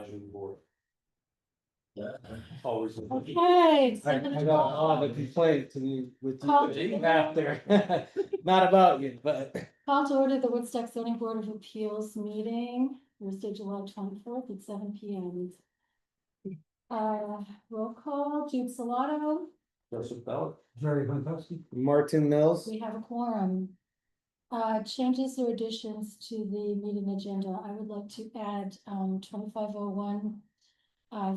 advisory board. Always. Okay. I got all the complaint to me with Call- you after, not about you, but. Call to order the Woodstock Zoning Board of Appeals meeting, Thursday, July 24th at 7 p.m. Roll call, Jude Salato, Joseph Bell. Jerry Pankowski. Martin Mills. we have a quorum. Changes or additions to the meeting agenda, I would like to add 2501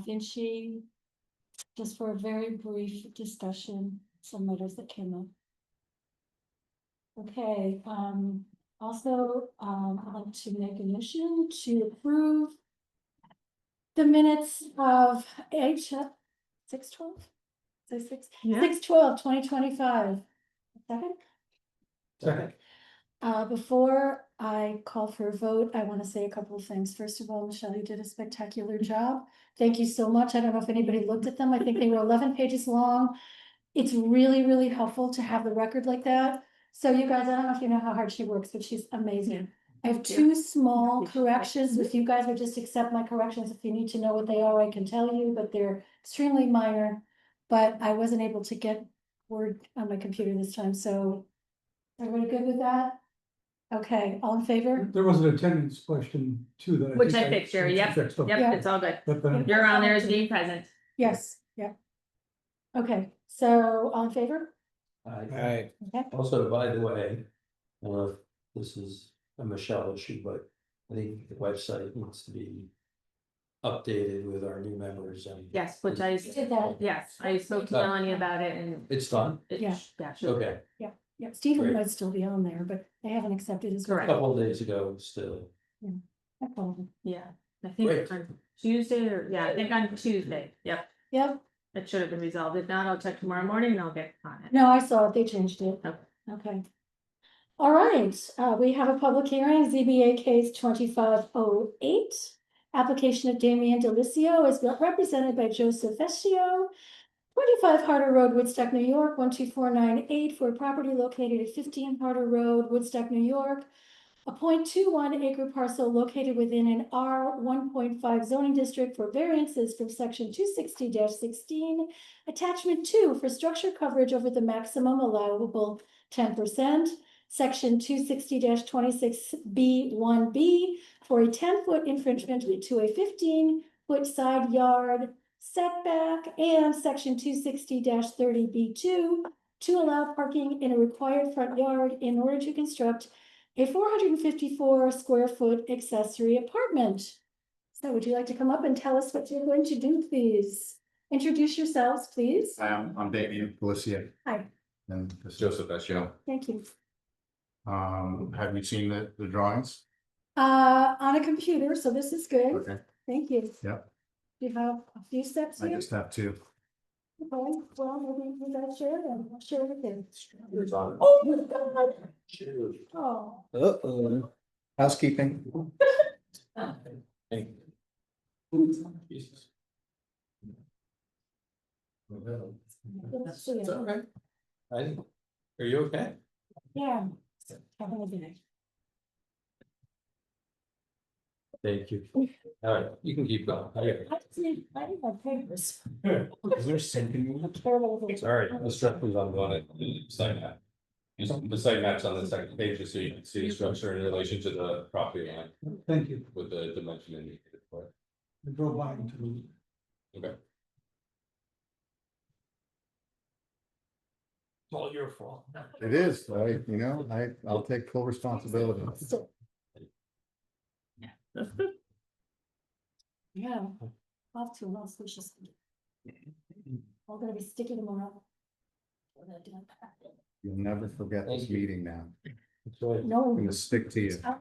Vinci, just for a very brief discussion, some matters that came up. Okay, also, I'd like to make a motion to approve the minutes of 6/12? Say 6/12/2025. Second? Second. Before I call for a vote, I want to say a couple of things. First of all, Michelle, you did a spectacular job. Thank you so much. I don't know if anybody looked at them. I think they were 11 pages long. It's really, really helpful to have the record like that. So you guys, I don't know if you know how hard she works, but she's amazing. I have two small corrections. If you guys would just accept my corrections, if you need to know what they are, I can tell you, but they're extremely minor. But I wasn't able to get Word on my computer this time, so everybody good with that? Okay, all in favor? There was an attendance question too that. Which think I fixed, Jerry. Yep. fixed. Okay. Yep, it's all good. But, You're on there as being present. Yes, yeah. Okay, so all in favor? Alright, Okay, Also, by the way, I don't know if this is a Michelle issue, but I think the website needs to be updated with our new members and. Yes, which I, did that. yes, I spoke to Melanie about it and. It's done, it- Yeah. Yeah, sure. okay, Yeah, Stephen Great. might still be on there, but they haven't accepted his. a Correct. couple of days ago still. I called him. Yeah, I think Great. on Tuesday or, yeah, I think on Tuesday. Yep, Yep, it should have been resolved. If not, I'll check tomorrow morning and I'll get on it. no, I saw it, they changed it. Okay. Okay. All right, we have a public hearing, ZBA case 2508. Application of Damian Delicio is represented by Joseph Vecchio, 25 Harder Road, Woodstock, New York, 12498, for a property located at 15 Harder Road, Woodstock, New York. A 0.21 acre parcel located within an R 1.5 zoning district for variances from section 260-16, attachment 2 for structure coverage over the maximum allowable 10%, section 260-26B1B for a 10-foot infringement to a 15-foot side yard setback, and section 260-30B2 to allow parking in a required front yard in order to construct a 454 square foot accessory apartment. So would you like to come up and tell us what you're going to do, please? Introduce yourselves, please. I'm Damian Felicia. Hi. And this is Joseph Vecchio. Thank you. Have you seen the drawings? On a computer, so this is good. Okay, Thank you. Yep. You have a few steps I here. just have two. Okay, well, maybe you guys share it and I'll share it again. It's on. Oh my God. Oh. uh-oh. Housekeeping. Thank you. Jesus. Let's see it. It's all right. Are you okay? Yeah. Having a day. Thank you. All right, you can keep going. I need my papers. Is there something? Sorry, the structure is on the site map. The site map's on the second page, just so you can see the structure in relation to the property line Thank you. with the dimension indicated for it. I drove by to. Okay. It's all your fault. It is, I'll take full responsibility. Yeah. Off to an auspicious. All gonna be sticky tomorrow. We're gonna do it. You'll never forget this Thank you. meeting now. It's all- No. I'm gonna stick to you. I'm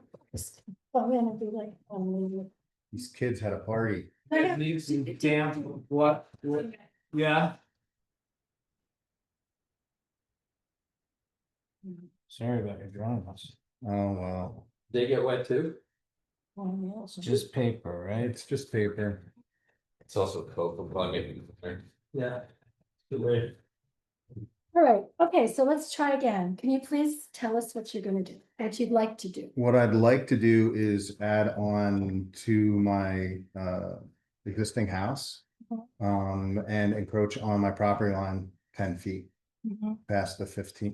gonna be like, oh. These kids had a party. Needs some damp, what, yeah. Sorry about your drawings. Oh, well, They get wet too? Just paper, right? it's just paper. It's also code for probably making it there. Yeah. Good way. All right, okay, so let's try again. Can you please tell us what you're gonna do, what you'd like to do? What I'd like to do is add on to my existing house. Mhm. And encroach on my property line 10 feet Mhm. past the 15,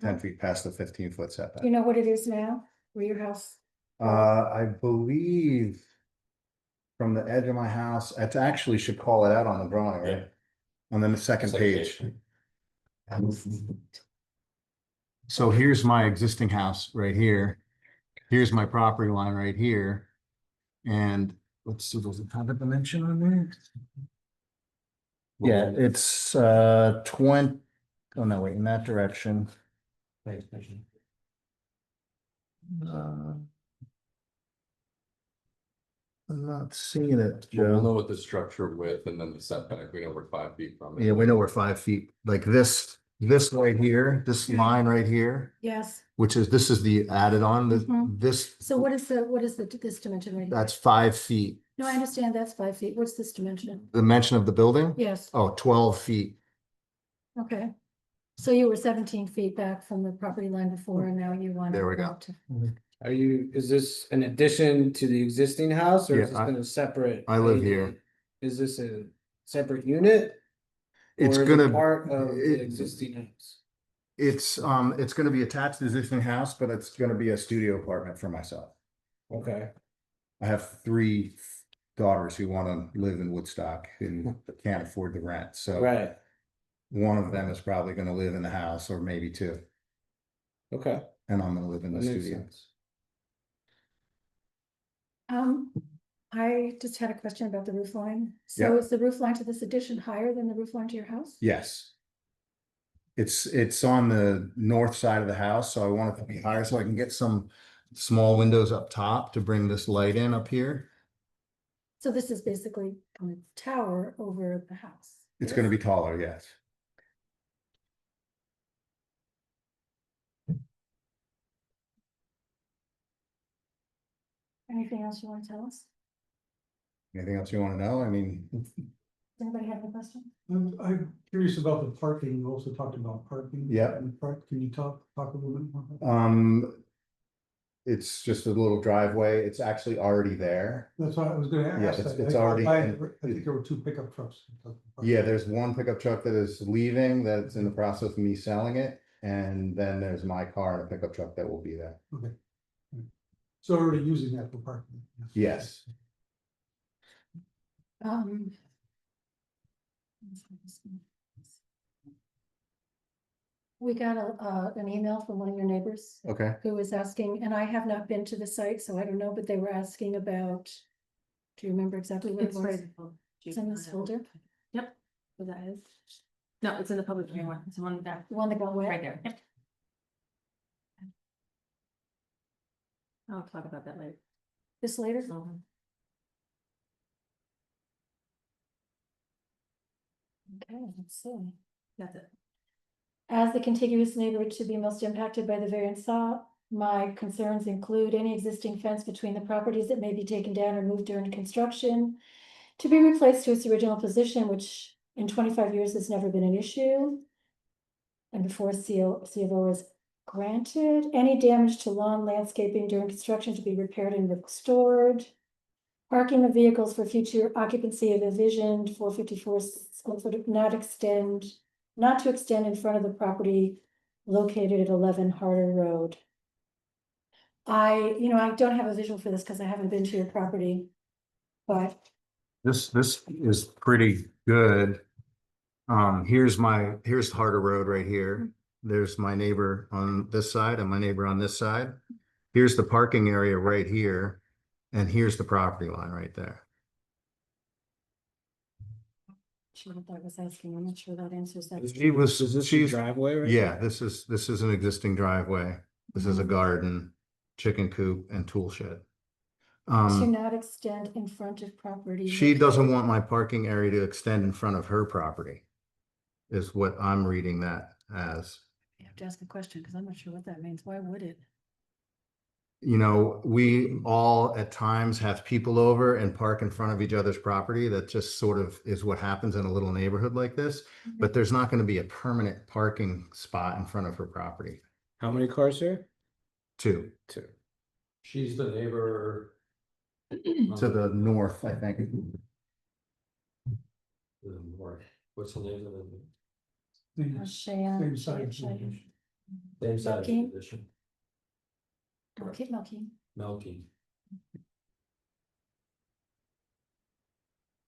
10 feet past the 15-foot Do setback. you know what it is now, where your house? I believe from the edge of my house, it actually should call it out on the drawing, right? And then the second Second page. So here's my existing house right here. Here's my property line right here. And let's see, does it have a dimension on there? Yeah, it's 20, oh no, wait, in that direction. Uh, I'm not seeing it, We'll know Joe. what the structure width and then the setback, we know we're 5 feet from it. Yeah, we know we're 5 feet, like this right here, this line right here, Yes, which is, this is the added on, Mhm. this, so what is this dimension right here? that's 5 feet. No, I understand that's 5 feet. What's this dimension? The dimension of the building? Yes, Oh, 12 feet. okay. So you were 17 feet back from the property line before, and now you want to. There we go. Is this an addition to the existing house or Yeah, is this gonna separate? I live ID? here. Is this a separate unit? It's Or is gonna. it part of the it- existing house? It's gonna be attached to the existing house, but it's gonna be a studio apartment for myself. Okay, I have 3 daughters who wanna live in Woodstock and can't afford the rent, so. right, One of them is probably gonna live in the house, or maybe 2, okay. and I'm gonna live in the That makes studio. sense. I just had a question about the roof line. So Yeah. is the roof line to this addition higher than the roof line to your house? Yes. It's on the north side of the house, so I want it to be higher so I can get some small windows up top to bring this light in up here. So this is basically a tower over the house. It's gonna be taller, yes. Anything else you want to tell us? Anything else you wanna know? I mean, Does anybody have any questions? I'm curious about the parking. You also talked about parking. Yeah. in the park. Can you talk a little bit more? about that? it's just a little driveway. It's actually already there. That's what I was gonna Yeah, ask. it's already I in- think there were 2 pickup trucks. Yeah, there's one pickup truck that is leaving, that's in the process of me selling it, and then there's my car and a pickup truck that will be there. Okay. So already using that for parking. Yes. Um. We got an email from one of your neighbors Okay. who was asking, and I have not been to the site, so I don't know, but they were asking about. Do you remember exactly what it It's was? right. It's in this folder, Yep, so that is. No, it's in the public hearing one, it's the one back, the one that got wet? right there, yep. I'll talk about that later. This later? Mhm. Okay, let's see. That's it. As the contiguous neighborhood to be most impacted by the variance sought, my concerns include any existing fence between the properties that may be taken down or moved during construction to be replaced to its original position, which in 25 years has never been an issue. And before CFO is granted, any damage to lawn landscaping during construction to be repaired and restored. Parking of vehicles for future occupancy of envisioned 454 square foot not to extend in front of the property located at 11 Harder Road. I don't have a visual for this because I haven't been to your property. But This is pretty good. Here's Harder Road right here. There's my neighbor on this side and my neighbor on this side. Here's the parking area right here. And here's the property line right there. sure what that was asking, I'm not sure that answers that. Is this Is this your driveway, right? Yeah, this is an existing driveway. This is a garden, chicken coop and tool shed. To not extend in front of property. She doesn't located- want my parking area to extend in front of her property. Is what I'm reading that as. You have to ask a question because I'm not sure what that means. Why would it? You know, we all at times have people over and park in front of each other's property. That just sort of is what happens in a little neighborhood like this. But there's not going to be a permanent parking spot in front of her property. How many cars here? 2 Two. She's the neighbor. to the north, I think. Or what's the name of it? Same side. Same side of the Milky. addition, Don't keep milking. Melky.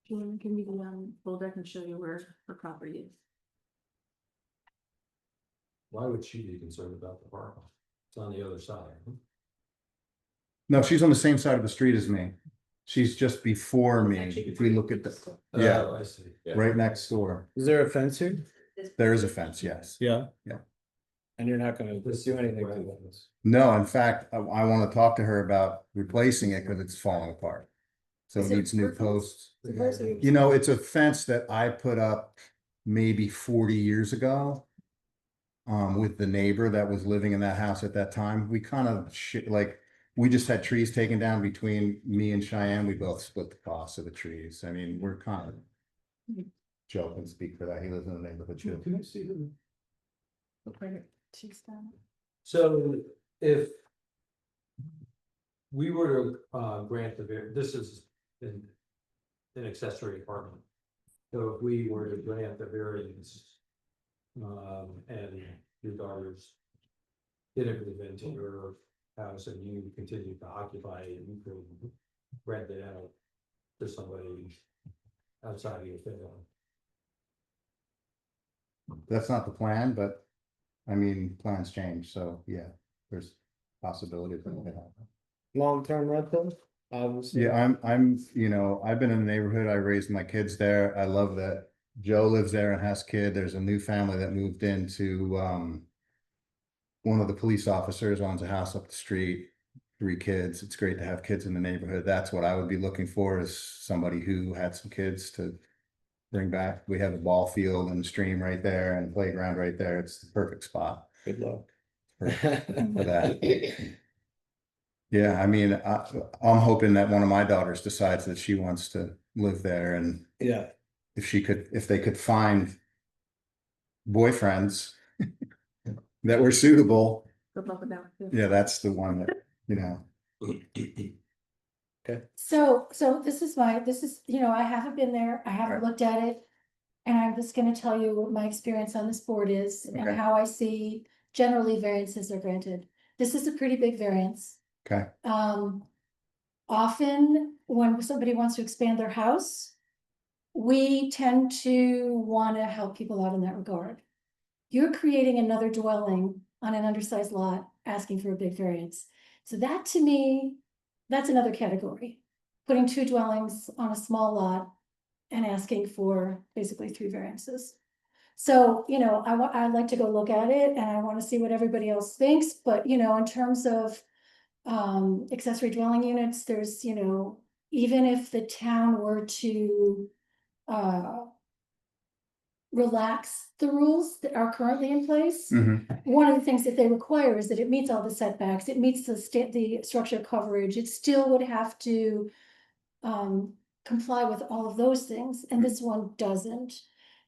Can you go folder, I can show you where her property is. Why would she be concerned about the park? It's on the other side. No, she's on the same side of the street as me. She's just before me. If we look at the, yeah, Oh, I see. right next door. Is there a fence here? There is a fence, yes. Yeah. Yeah. And you're not gonna This do is anything right. to it? No, in fact, I want to talk to her about replacing it because it's falling apart. So it Is it needs new purpose? posts. Where's it? You know, it's a fence that I put up maybe 40 years ago. With the neighbor that was living in that house at that time, we kind of like, we just had trees taken down between me and Cheyenne. We both split the cost of the trees. I mean, we're kind of. Joe can speak for that. He lives in the neighborhood too. Can I see the? She's done. So if. We were to grant this is an accessory apartment. So if we were to grant the variance. And your daughters. Didn't move into your house and you continued to occupy it, you could rent it out to somebody outside of your family. That's not the plan, but I mean, plans change. So yeah, there's possibilities that could happen. Long-term rental, obviously. Yeah, you know, I've been in the neighborhood. I raised my kids there. I love that. Joe lives there and has kid. There's a new family that moved into, one of the police officers owns a house up the street, 3 kids. It's great to have kids in the neighborhood. That's what I would be looking for, is somebody who had some kids to bring back. We have a ball field and a stream right there and a playground right there. It's the perfect spot Good luck. for that. Yeah, I mean, I'm hoping that one of my daughters decides that she wants to live there, and Yeah, if they could find boyfriends that were suitable, Good luck with that. too. yeah, that's the one that, you know. So this is, I haven't been there, I haven't Right. looked at it. And I'm just gonna tell you what my experience on this board is and Okay. how I see generally variances are granted. This is a pretty big variance. Okay. Often when somebody wants to expand their house, we tend to wanna help people out in that regard. You're creating another dwelling on an undersized lot, asking for a big variance. So that, to me, that's another category. Putting 2 dwellings on a small lot and asking for basically 3 variances. So, I'd like to go look at it and I wanna see what everybody else thinks, but in terms of. Accessory dwelling units, there's, even if the town were to. Relax the rules that are currently in place. Mhm. One of the things that they require is that it meets all the setbacks, it meets the structure coverage, it still would have to. Comply with all of those things, and this one doesn't.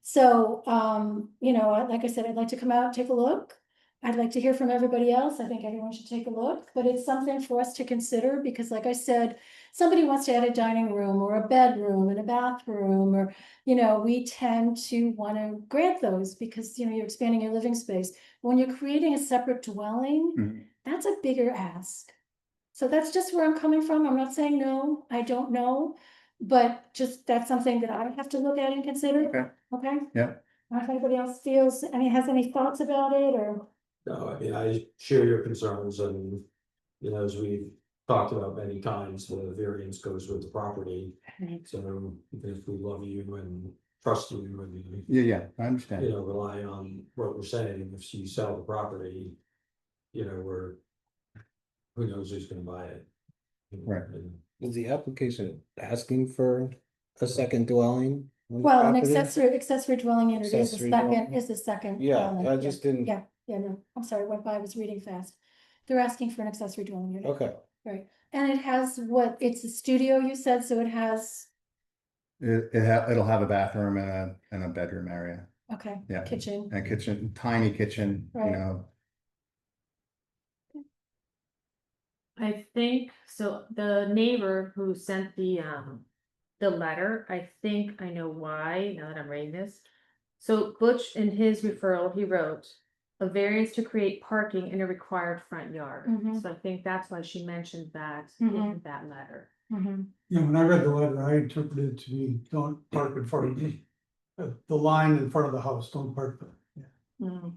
So, like I said, I'd like to come out, take a look. I'd like to hear from everybody else. I think everyone should take a look, but it's something for us to consider, because like I said, somebody wants to add a dining room or a bedroom and a bathroom, or, we tend to want to grant those because, you're expanding your living space. When you're creating a separate dwelling, Mhm. that's a bigger ask. So that's just where I'm coming from. I'm not saying no, I don't know, but just that's something that I have to look at and consider. Okay. Okay? Yeah. I don't know if anybody else feels, has any thoughts about it, or, No, I mean, I share your concerns and, as we've talked about many times, the variance goes with the property. So if we love you and trust you and, Yeah, I understand. rely on what we're saying, if you sell the property, who knows who's gonna buy it? Right. And is the application asking for a second dwelling? on the well, an property? accessory dwelling unit is the Accessory second, dwelling. Yeah, element. I just didn't, Yeah, no, I'm sorry, went by, I was reading fast. They're asking for an accessory dwelling unit. okay, Right, and it has it's a studio, you said, so it has, It'll have a bathroom and a bedroom area, okay, Yeah. kitchen. and a kitchen, tiny kitchen, Right. I think, so the neighbor who sent the the letter, I think I know why, now that I'm reading this. So Butch, in his referral, he wrote, a variance to create parking in a required front yard. Mhm. So I think that's why she mentioned that Mhm. in that letter. Mhm. Yeah, when I read the letter, I interpreted it to be, don't park in front of me. The line in front of the house, don't park there. Yeah. Mhm.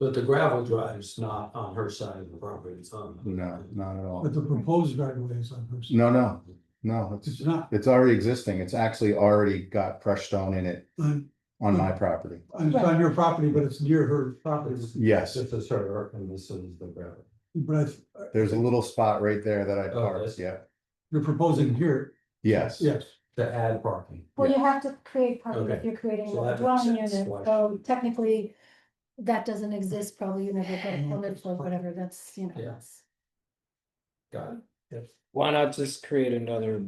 But the gravel drive's not on her side of the property, it's on. No, not at all. But the proposed driveway is on her side. No, It's it's, not, it's already existing. It's actually already got crushed stone in it on, on my property. it's on your property, but it's near her property. Yes, This is her, and this is the gravel. But there's a little spot right there that I Oh, parked, yes. yeah, you're proposing here, yes. yes. To add parking. Well, you have to create parking if Okay. you're creating So a that makes dwelling sense. unit, Why- so technically. That doesn't exist, probably you never got a permit for whatever, that's, you know, Yeah. that's. Got it. Yes. Why not just create another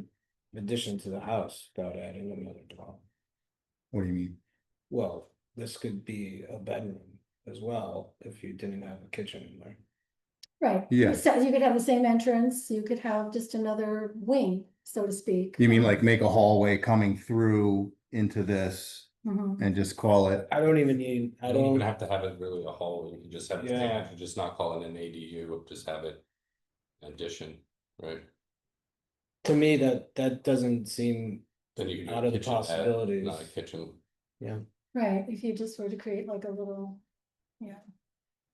addition to the house without adding another dwelling? What do you mean? Well, this could be a bedroom as well, if you didn't have a kitchen in there. Right. Yeah. So you could have the same entrance, you could have just another wing, so to speak. You mean like make a hallway coming through into this Mhm. and just call it, I don't even need, I I don't even don't, have to have it really a hallway, you can just have it, Yeah. you just not call it an ADU, just have it. An addition, right? to me, that doesn't seem, Then you can do Out a of the kitchenette, possibilities. not a kitchen. Right, if you just were to create like a little, yeah.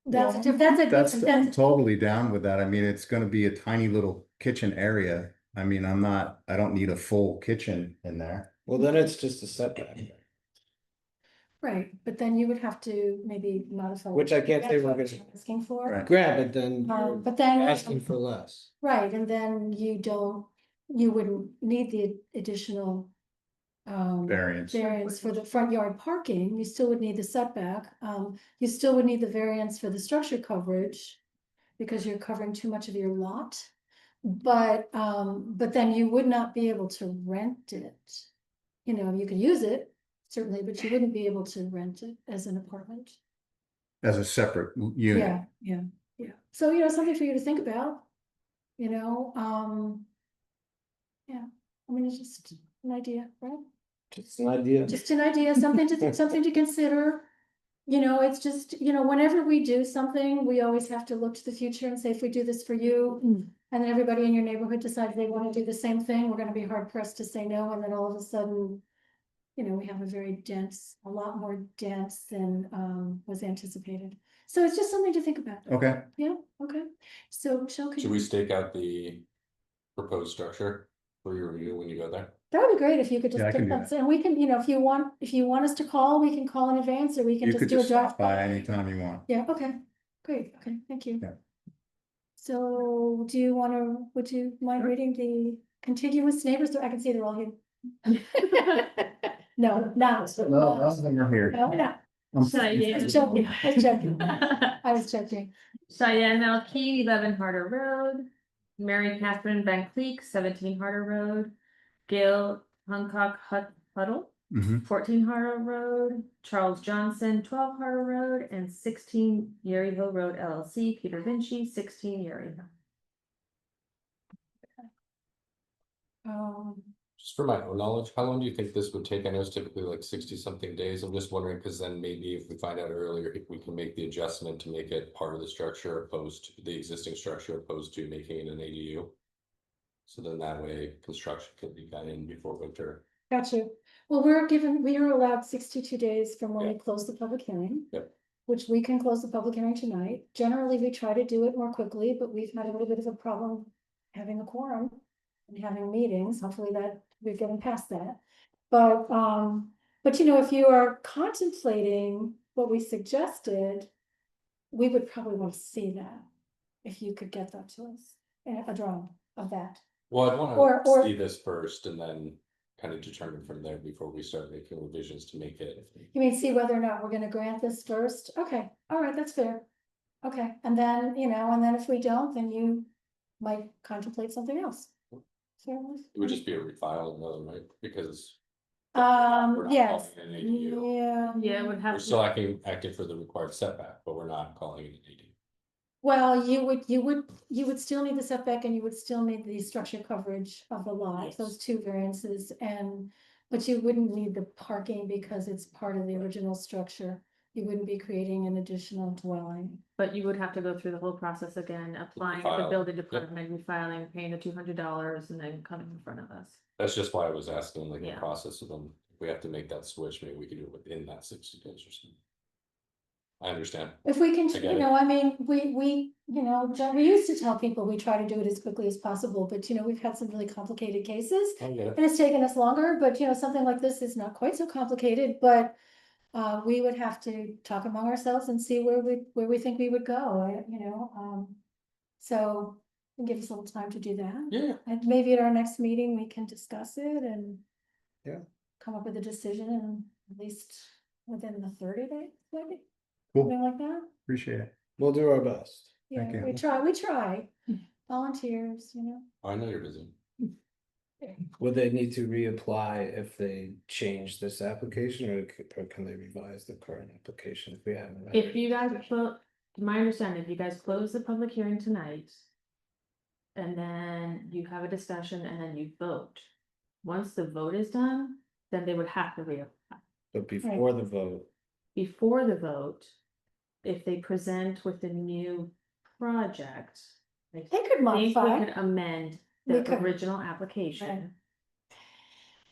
Well, That's a good, that's, I'm that's, totally down with that. I mean, it's gonna be a tiny little kitchen area. I mean, I don't need a full kitchen in there. well, then it's just a setback. right, but then you would have to maybe modify. Which I can't say That's we're what gonna- you're asking for. Right. Grant, but then you're But then. asking for less. Right, and then you wouldn't need the additional. Variance. Variance for the front yard parking, you still would need the setback, you still would need the variance for the structure coverage. Because you're covering too much of your lot. But then you would not be able to rent it. You know, you could use it, certainly, but you wouldn't be able to rent it as an apartment. As a separate unit. Yeah, so, something for you to think about, you know, yeah, I mean, it's just an idea, right? Just an idea. Just an idea, something to consider. It's just, whenever we do something, we always have to look to the future and say, if we do this for you. And then everybody in your neighborhood decides they wanna do the same thing, we're gonna be hard pressed to say no, and then all of a sudden. We have a lot more dense than was anticipated. So it's just something to think about. Okay, Yeah, okay. So Michelle, could Should we you, stake out the proposed structure for your review when you go there? that would be great if you could just Yeah, I can pick do up, and we can, if you want us to call, we can call in advance, or we can you just could do a just drive stop by anytime you want. Yeah, okay, great, okay, thank you. Yeah. So would you mind reading the contiguous neighbors, so I can see they're all here? No, not. You're here. No, no, Cheyenne. I was joking, I was joking. Cheyenne Melkey, 11 Harder Road. Mary Catherine Van Cleek, 17 Harder Road. Gail Hancock Huddle, Mhm. 14 Harder Road. Charles Johnson, 12 Harder Road, and 16 Yuri Hill Road LLC. Peter Vinci, 16 Yuri Hill. Just for my own knowledge, how long do you think this would take? I know it's typically like 60-something days. I'm just wondering, because then maybe if we find out earlier, if we can make the adjustment to make it part of the structure opposed to the existing structure opposed to making it an ADU. So then that way construction can be done in before winter. Got you. Well, we are allowed 62 days from when we close the public hearing. Yep. Which we can close the public hearing tonight. Generally, we try to do it more quickly, but we've had a little bit of a problem having a quorum. And having meetings, hopefully that we're getting past that. But if you are contemplating what we suggested. We would probably want to see that. If you could get that to us, a drawing of that. Well, I'd want Or- to see this first and then kind of determine from there before we start making revisions to make it. You mean see whether or not we're gonna grant this first? Okay, all right, that's fair. Okay, and then, if we don't, then you might contemplate something else. Fair enough. It would just be a refile another, right? Because we're not Yes, calling it an ADU. yeah. Yeah, it would have. We're still acting for the required setback, but we're not calling it an ADU. Well, you would still need the setback and you would still need the structure coverage of the lot, Yes. those two variances but you wouldn't need the parking because it's part of the original structure. You wouldn't be creating an additional dwelling. But you would have to go through the whole process again, applying at the File. building department, refiling, paying the $200 and then coming in front of us. That's just why I was asking, like, the Yeah. process of them, if we have to make that switch, maybe we could do it within that 60 days or something. I understand. If we can, I get you it. know, I mean, John, we used to tell people we try to do it as quickly as possible, but we've had some really complicated cases. I get it. And it's taken us longer, but something like this is not quite so complicated, but we would have to talk among ourselves and see where we think we would go, so give us a little time to do that. Yeah. And maybe at our next meeting, we can discuss it and Yeah. come up with a decision and at least within the 30 days, maybe, Cool, something like that. appreciate it. We'll do our best. Thank Yeah, you. we try, volunteers, I know you're busy. Would they need to reapply if they change this application, or can they revise the current application if we haven't? If you guys, my understanding, if you guys close the public hearing tonight. And then you have a discussion and then you vote. Once the vote is done, then they would have to reapply. But before the vote, Before the vote, if they present with a new project. I They could think we modify. could amend We the could. original application.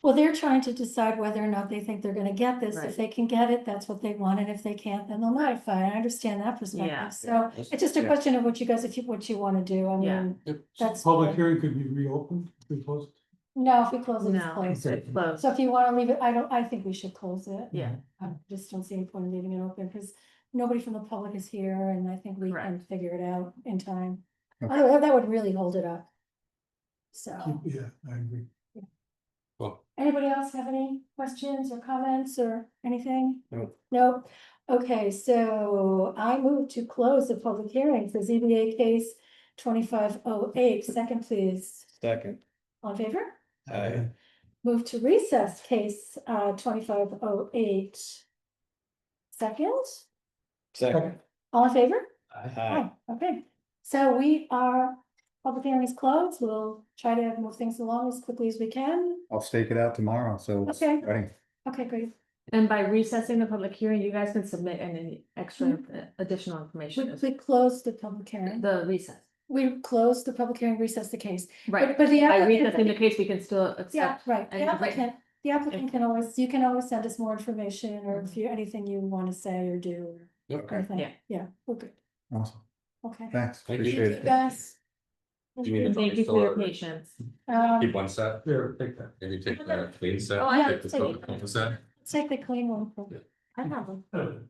Well, they're trying to decide whether or not they think they're gonna get this. If Right. they can get it, that's what they want, and if they can't, then they'll modify. I understand that Yeah. perspective, so Yeah. it's just a Yeah. question of what you guys, what you wanna do, I Yeah. mean. That's Public fine. hearing could be reopened, we closed. No, if we close it, it's No, closed. it's closed. So if you wanna leave it, I think we should close it. Yeah, I just don't see any point in leaving it open, because nobody from the public is here, and I think we can Correct. figure it out in time. Okay. Otherwise, that would really hold it up. So, Yeah, I agree. Well, anybody else have any questions or comments or anything? No. No, okay, so I move to close the public hearing for ZBA case 2508. Second, please, second, all in favor? I, Move to recess case 2508. Second, second, all in favor? aye. Okay, so public hearing is closed. We'll try to move things along as quickly as we can. I'll stake it out tomorrow, so. it's Okay. ready. Okay, great. and by recessing the public hearing, you guys can submit any extra additional We, information. we closed the public hearing. The recess, We closed the public hearing, recessed the case. right, But the by applicant, recessing the case, we can still yeah, accept. right, any the applicant can always, you can always send us more information, or if you, anything you want to say or do, or okay. anything. Yeah. Yeah, we're good, Awesome, okay. thanks, Thank you. appreciate You it. guys. Do you need a Thank you for your patience. Keep one set, Here, take that. maybe take the clean set. Oh, I have take the to take photo set. Let's take the clean one. I have one.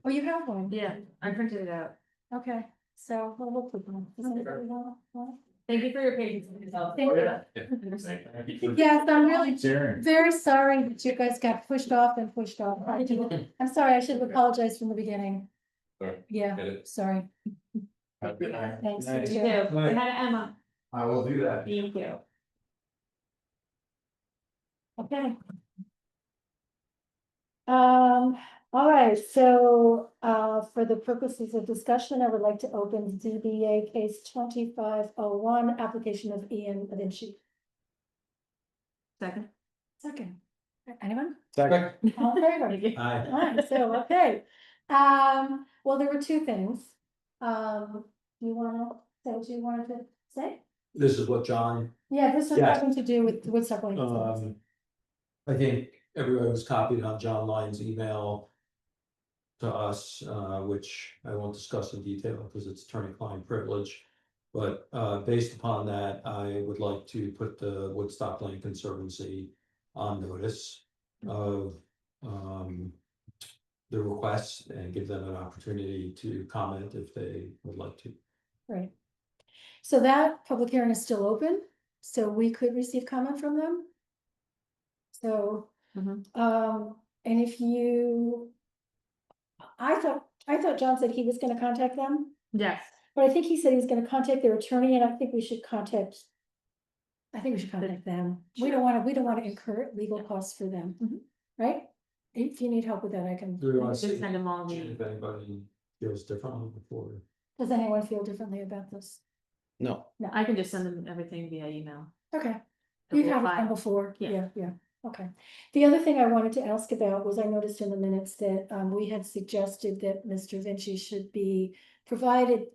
Oh, you have one? Yeah, I printed it out. Okay, so we'll put one. Does anybody want one? Thank you for your patience. Thank you. Yes, I'm really very sorry that you guys got pushed off and pushed off. I'm sorry, I should have apologized from the beginning. Sorry. Yeah, Get it? sorry. Have a good night. Thanks. Night. you You too. too. Say hi to Emma. I will do that. Thank you. Okay. All right, so, for the purposes of discussion, I would like to open ZBA case 2501, application of Ian Vinci. Second. Second, anyone? Second, All in favor? Thank you. Aye. Alright, so, okay. Well, there were two things. You wanna say what you wanted to say? This is what John, Yeah, this has Yes. nothing to do with Woodstock. I think everybody was copied on John Lyon's email to us, which I won't discuss in detail because it's attorney-client privilege. But based upon that, I would like to put the Woodstock Land Conservancy on notice of the request and give them an opportunity to comment if they would like to. Right. So that public hearing is still open, so we could receive comment from them. So, Mhm. and if you. I thought John said he was gonna contact them, Yes, but I think he said he was gonna contact their attorney, and I think we should contact. I think we should contact them. We don't wanna incur legal costs for them, right? If you need help with that, I can. Do we want to just see send them all the. if anybody feels differently before? Does anyone feel differently about this? No, I can just send them everything via email. Okay, The you whole have it file. done before, Yeah. yeah, okay. The other thing I wanted to ask about was I noticed in the minutes that we had suggested that Mr. Vinci should be provided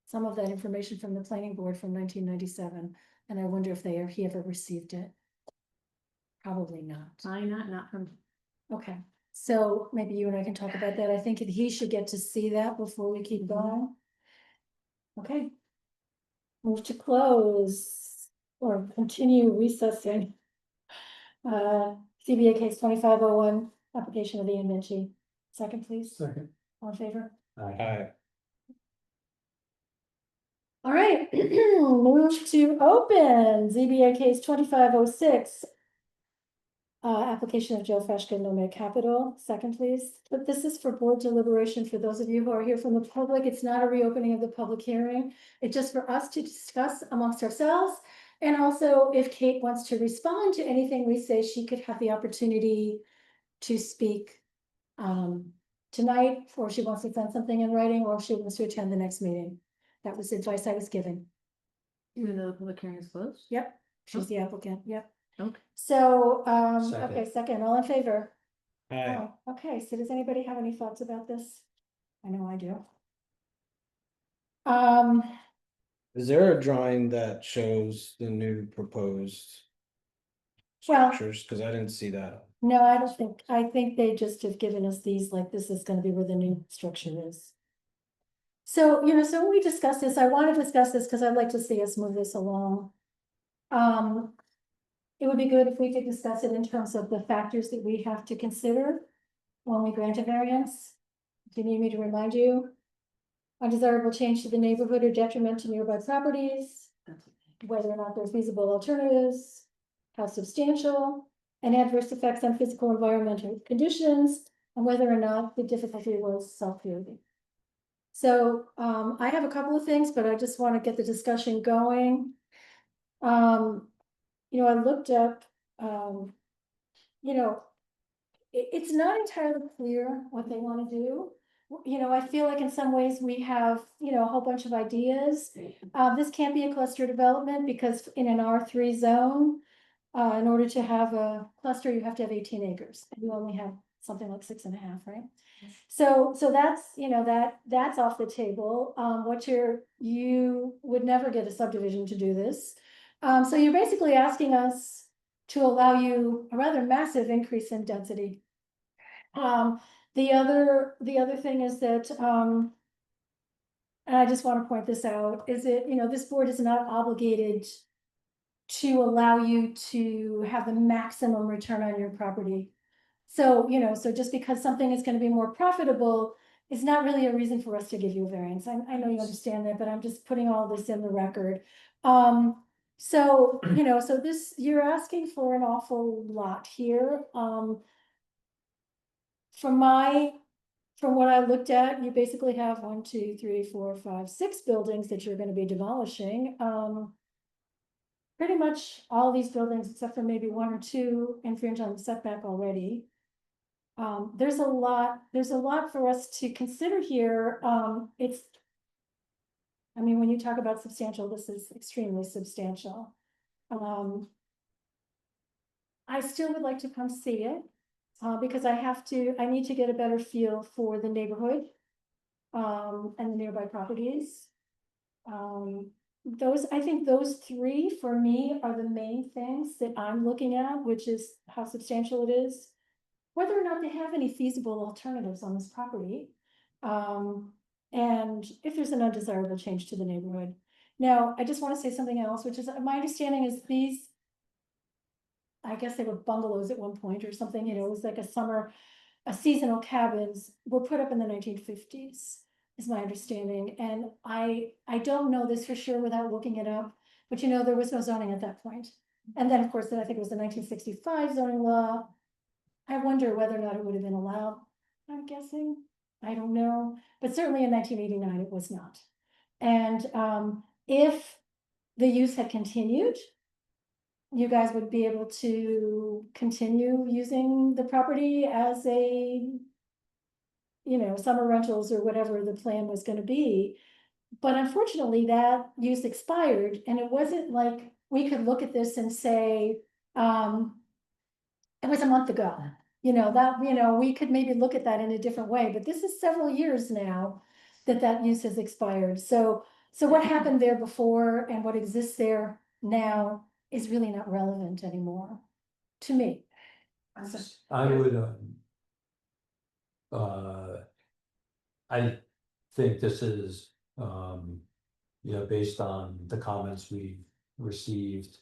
some of that information from the planning board from 1997, and I wonder if he ever received it. Probably not. Not from, Okay, so maybe you and I can talk about that. I think he should get to see that before we keep going. Okay. Move to close or continue recessing. CBA case 2501, application of the Vinci. Second, please. Second. All in favor? I, All right, move to open ZBA case 2506. Application of Joe Feshka, Nomad Capital. Second, please. But this is for board deliberation for those of you who are here from the public. It's not a reopening of the public hearing. It's just for us to discuss amongst ourselves. And also, if Kate wants to respond to anything we say, she could have the opportunity to speak tonight, or she wants to send something in writing, or if she wants to attend the next meeting. That was the advice I was given. even though the public hearing is closed? Yep, she's the applicant, yep. Okay. So, Second. okay, second, all in favor? I, Oh, okay, so does anybody have any thoughts about this? I know I do. is there a drawing that shows the new proposed Well- structures? Cause I didn't see that. No, I think they just have given us these, like, this is gonna be where the new structure is. So, so when we discuss this, I wanna discuss this because I'd like to see us move this along. It would be good if we could discuss it in terms of the factors that we have to consider when we grant a variance. Do you need me to remind you? Undesirable change to the neighborhood or detriment to nearby properties, That's okay. whether or not there are feasible alternatives, how substantial, and adverse effects on physical environmental conditions, and whether or not the difficulty was self-created. So, I have a couple of things, but I just want to get the discussion going. I looked up, it's not entirely clear what they want to do. I feel like in some ways we have, a whole bunch of ideas. This can't be a cluster development because in an R3 zone, in order to have a cluster, you have to have 18 acres. And you only have something like 6.5, right? So that's off the table. You would never get a subdivision to do this. So you're basically asking us to allow you a rather massive increase in density. The other thing is that, and I just want to point this out, is that, this board is not obligated to allow you to have the maximum return on your property. So, so just because something is going to be more profitable is not really a reason for us to give you a variance. I know you understand that, but I'm just putting all this in the record. So this, you're asking for an awful lot here. From what I looked at, you basically have 1, 2, 3, 4, 5, 6 buildings that you're gonna be demolishing. Pretty much all these buildings, except for maybe 1 or 2, infringe on the setback already. There's a lot for us to consider here. When you talk about substantial, this is extremely substantial. I still would like to come see it. Because I need to get a better feel for the neighborhood. And the nearby properties. I think those 3 for me are the main things that I'm looking at, which is how substantial it is. Whether or not they have any feasible alternatives on this property. And if there's an undesirable change to the neighborhood. Now, I just want to say something else, which is my understanding is these. I guess they were bungalows at one point or something, it was like a seasonal cabins were put up in the 1950s, is my understanding. And I don't know this for sure without looking it up, but there was no zoning at that point. And then, of course, I think it was the 1965 zoning law. I wonder whether or not it would have been allowed, I'm guessing, I don't know, but certainly in 1989, it was not. And if the use had continued, you guys would be able to continue using the property as a, summer rentals or whatever the plan was gonna be. but unfortunately, that use expired, and it wasn't like we could look at this and say, it was a month ago. We could maybe look at that in a different way, but this is several years now that use has expired. So what happened there before and what exists there now is really not relevant anymore to me. I would, I think this is, based on the comments we've received.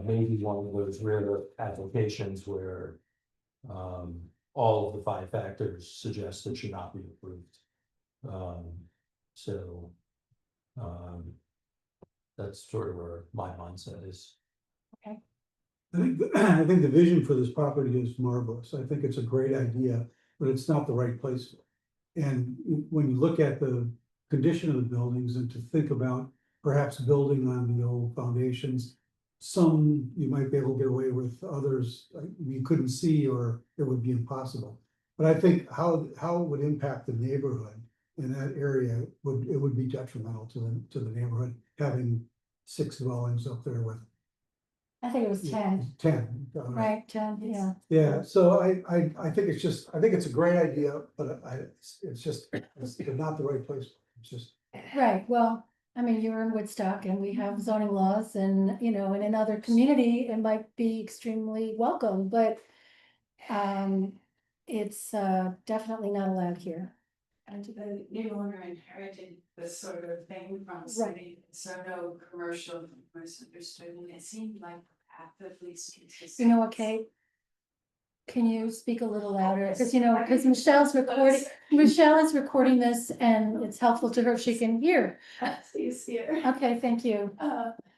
Maybe one of those rare applications where, all of the 5 factors suggest it should not be approved. So, that's sort of where my mindset is. I think the vision for this property is marvelous. I think it's a great idea, but it's not the right place for it. And when you look at the condition of the buildings and to think about perhaps building on the old foundations, some you might be able to get away with, others you couldn't see or it would be impossible. But I think how it would impact the neighborhood in that area would be detrimental to the neighborhood, having 6 dwellings up there with I think it was 10, 10. right, 10, yeah. Yeah, so I think it's a great idea, but it's not the right place. It's just, Right, well, I mean, you're in Woodstock and we have zoning laws and, in another community, it might be extremely welcome, but it's definitely not allowed here. And the new owner inherited this sort of thing from the city, so no commercial was understood, and it seemed like at least consistent. You know what, Kate? Can you speak a little louder? Because Michelle is recording this and it's helpful to her if she can hear. That's easier. Okay, thank you.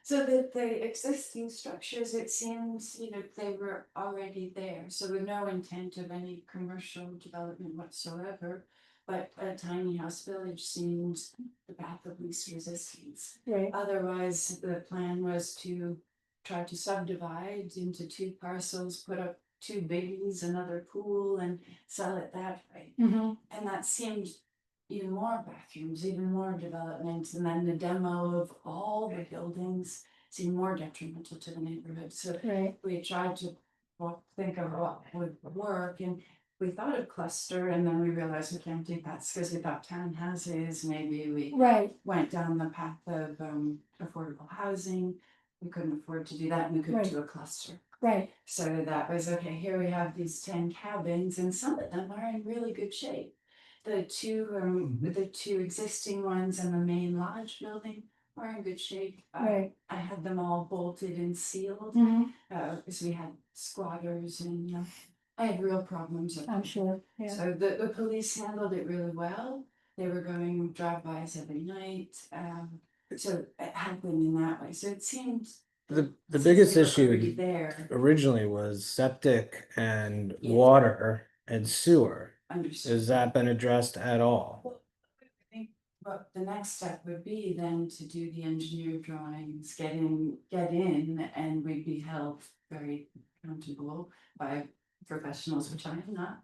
So the existing structures, it seems, they were already there, so with no intent of any commercial development whatsoever. But a tiny house village seems the path of least resistance. Right, Otherwise, the plan was to try to subdivide into 2 parcels, put up 2 biggies, another pool, and sell it that way. mm-hmm, And that seemed even more bathrooms, even more development, and then the demo of all the buildings seemed more detrimental to the neighborhood. So right, we tried to think of what would work, and we thought of cluster, and then we realized we can't do that because we thought townhouses. Maybe we right, went down the path of affordable housing. We couldn't afford to do that, and we could Right. do a cluster. right, So that was okay. Here we have these 10 cabins, and some of them are in really good shape. The two existing ones and the main lodge building are in good shape. right, I had them all bolted and sealed mm-hmm, because we had squatters, and I had real problems. I'm sure, yeah. So the police handled it really well. They were going drive-bys every night. So it happened in that way. So it seemed The since biggest they were already issue there. originally was septic and Yeah. water and sewer. Understood. Has that been addressed at all? Well, I think what the next step would be then to do the engineer drawings, get in, and we'd be held very accountable by professionals, which I am not.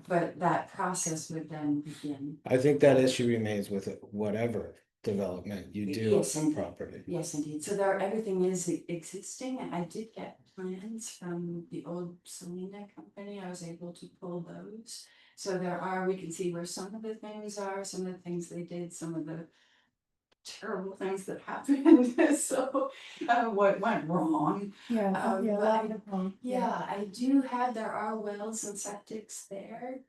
But that process would then begin. I think that issue remains with whatever development you do Yes, on indeed. property. Yes, indeed. So everything is existing, and I did get plans from the old Selena company. I was able to pull those. So we can see where some of the things are, some of the things they did, some of the terrible things that happened. So what went wrong. Yeah, yeah, a lot but of them, I do there are wells and septics there.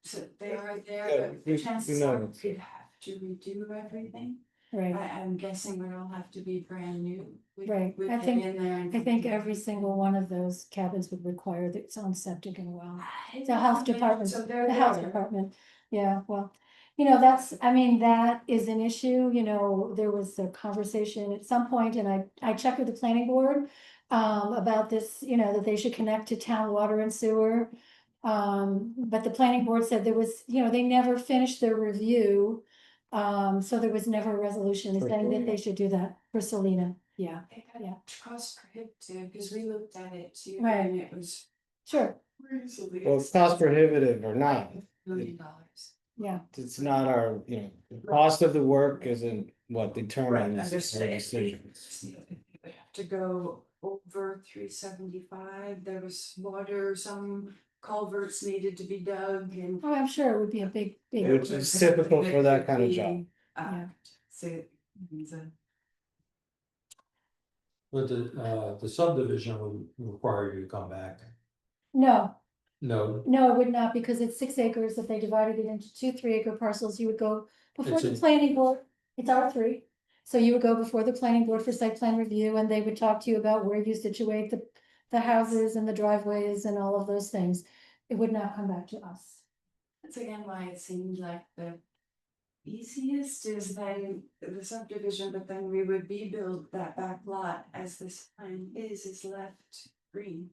So they are there, Yeah, but we chances know are it's- we'd have to redo everything. right. I'm guessing would all have to be brand new. Right. We'd I get think- in there and I think every single one of those cabins would require its own septic and well. The health department, So they're the health there. department, yeah, well, that is an issue, there was a conversation at some point, and I checked with the planning board. About this, that they should connect to town water and sewer. But the planning board said there was, they never finished their review. So there was never a resolution saying that they should do that for Selena, yeah, yeah. Cost prohibitive, because we looked at it too, Right. and it was Sure, reasonably. Well, it's cost prohibitive or not. $1 million. Yeah, it's not our, you know, the cost of the work isn't what determines our Understand. decisions. We have to go over 375. There was water, some culverts needed to be dug and. oh, I'm sure it would be a big, big. Which is typical for that kind of job. Yeah. So, it's a- But the subdivision would require you to come back. No, No, no, it would not, because it's 6 acres. If they divided it into 2 3-acre parcels, you would go before It's the a- planning board. It's R3. So you would go before the planning board for site plan review, and they would talk to you about where you situate the houses and the driveways and all of those things. It would not come back to us. That's again why it seemed like the easiest is then the subdivision, but then we would rebuild that back lot as this plan is left green.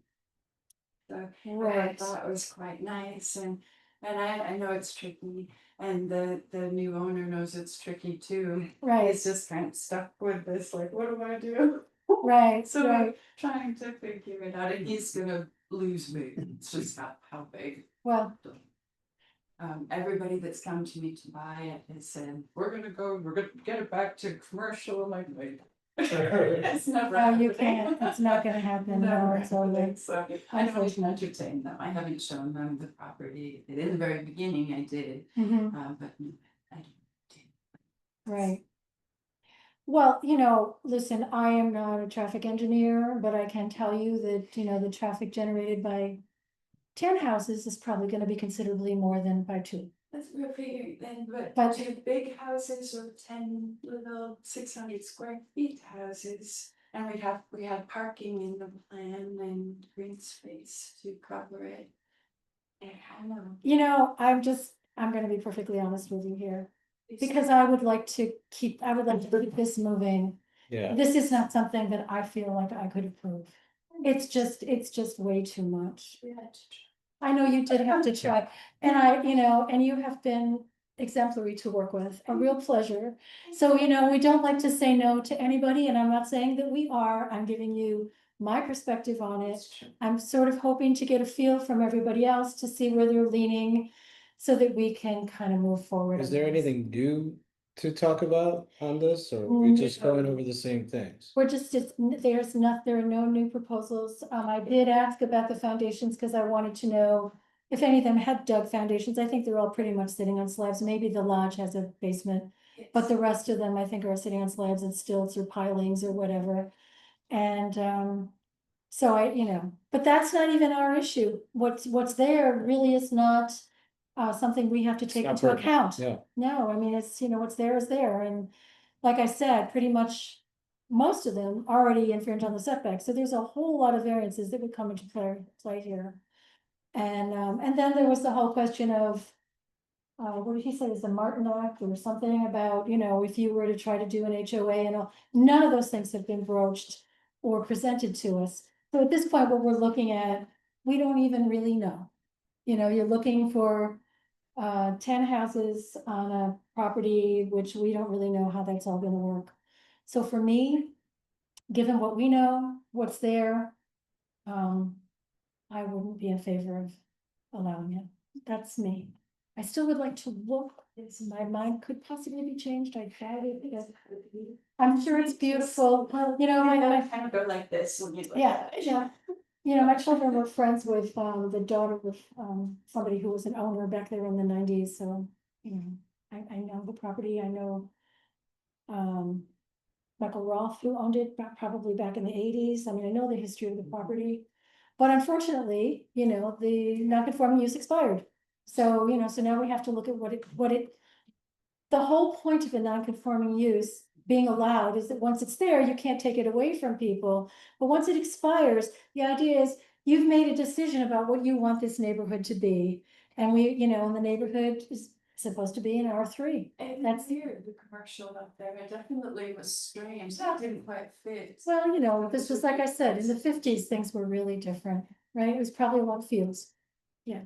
So I Right, thought it was quite nice and I know it's tricky and the new owner knows it's tricky too. right, He's just kind of stuck with this, like, what do I do? right, So right. we're trying to figure it out and he's gonna lose me, it's just how big. Well, Everybody that's come to me to buy it has said, we're gonna get it back to commercial, I'm like, wait. It's never no, you happening. can't, it's not gonna happen, no, Never it's over. happening, so I don't even entertain them, I haven't shown them the property, in the very beginning I did, Mhm, but I don't. right. Well, you know, listen, I am not a traffic engineer, but I can tell you that, you know, the traffic generated by 10 houses is probably gonna be considerably more than by 2. That's what I figured, then, but But- 2 big houses or 10 little 600 square feet houses. And we had parking in the plan and green space to cover it. And I don't know. You know, I'm gonna be perfectly honest with you here, because I would like to keep this moving. Yeah, This is not something that I feel like I could approve. It's just way too much. We had to I know you did have to try, and and you have been exemplary to work with, a real pleasure. So, we don't like to say no to anybody, and I'm not saying that we are, I'm giving you my perspective on it. I'm sort of hoping to get a feel from everybody else to see where they're leaning, so that we can kind of move forward. is on there this. anything new to talk about on this, or are we just going over the same things? We're just, there are no new proposals. I did ask about the foundations because I wanted to know if any of them had dug foundations. I think they're all pretty much sitting on slabs. Maybe the lodge has a basement, but the rest of them I think are sitting on slabs and stilts or pilings or whatever. And, so but that's not even our issue. What's there really is not, something we have to take not into perfect, account. yeah. No, I mean, it's, what's there is there, and like I said, pretty much most of them already infringe on the setback, so there's a whole lot of variances that would come into play here. And then there was the whole question of, what did he say, is the Martin Act or something about, if you were to try to do an HOA and all, none of those things have been broached or presented to us. So at this point, what we're looking at, we don't even really know. You're looking for 10 houses on a property, which we don't really know how that's all gonna work. So for me, given what we know, what's there, I wouldn't be in favor of allowing it. That's me. I still would like to look, my mind could possibly be changed, I doubt it, because I'm sure it's beautiful, well, my kind of go like this when you look yeah, at it. yeah. My children were friends with, the daughter of, somebody who was an owner back there in the 90s, so, I know the property, I know. Michael Roth, who owned it probably back in the 80s, I mean, I know the history of the property. But unfortunately, the non-conforming use expired, so, so now we have to look at the whole point of a non-conforming use being allowed is that once it's there, you can't take it away from people. But once it expires, the idea is you've made a decision about what you want this neighborhood to be. And and the neighborhood is supposed to be in R3. And that's here, the commercial up there, it definitely was strange, that didn't quite fit. Well, this was, like I said, in the 50s, things were really different, right? It was probably a lot of fields. Yeah.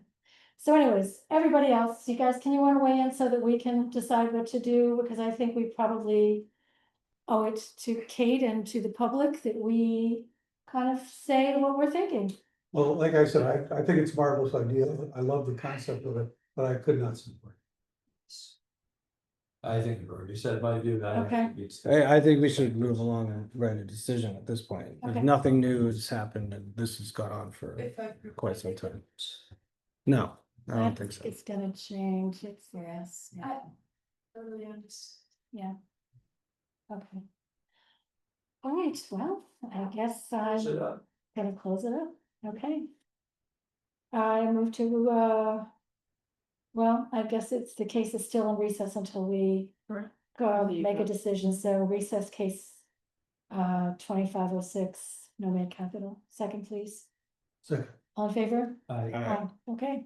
So anyways, everybody else, you guys, can you want to weigh in so that we can decide what to do? Because I think we probably owe it to Kate and to the public that we kind of say what we're thinking. Well, like I said, I think it's a marvelous idea. I love the concept of it, but I could not support it. I think you've already said my view. Okay. I think we should move along and write a decision at this point. Okay. Nothing new has happened and this has gone on for If I. quite some time. No, I don't think so. It's gonna change, it's, yes, yeah. I totally understand. Yeah. Okay. All right, well, I guess Close it I'm up. gonna close it up, okay. I move to, well, I guess it's, the case is still in recess until we Correct. go Until you make a go. decision, so recess case. 2506, no man capital, second please, Second. all in favor? I, Alright. Okay.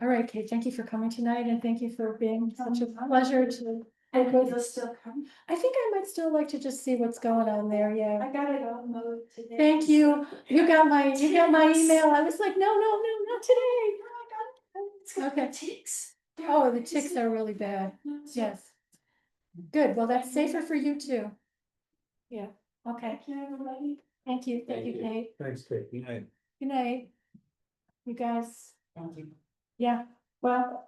All right, Kate, thank you for coming tonight and thank you for being such a pleasure to. And work with. you'll still come? I think I might still like to just see what's going on there, yeah. I got it all mowed today. Thank you, you got my email, I was like, no, not today. It's got Okay. ticks. Oh, the ticks are really bad, yes. Good, well, that's safer for you too. Yeah, okay, Thank you, everybody. thank you, Thank you. Kate, thanks, Kate. good night. You guys. Thank you. Yeah, well.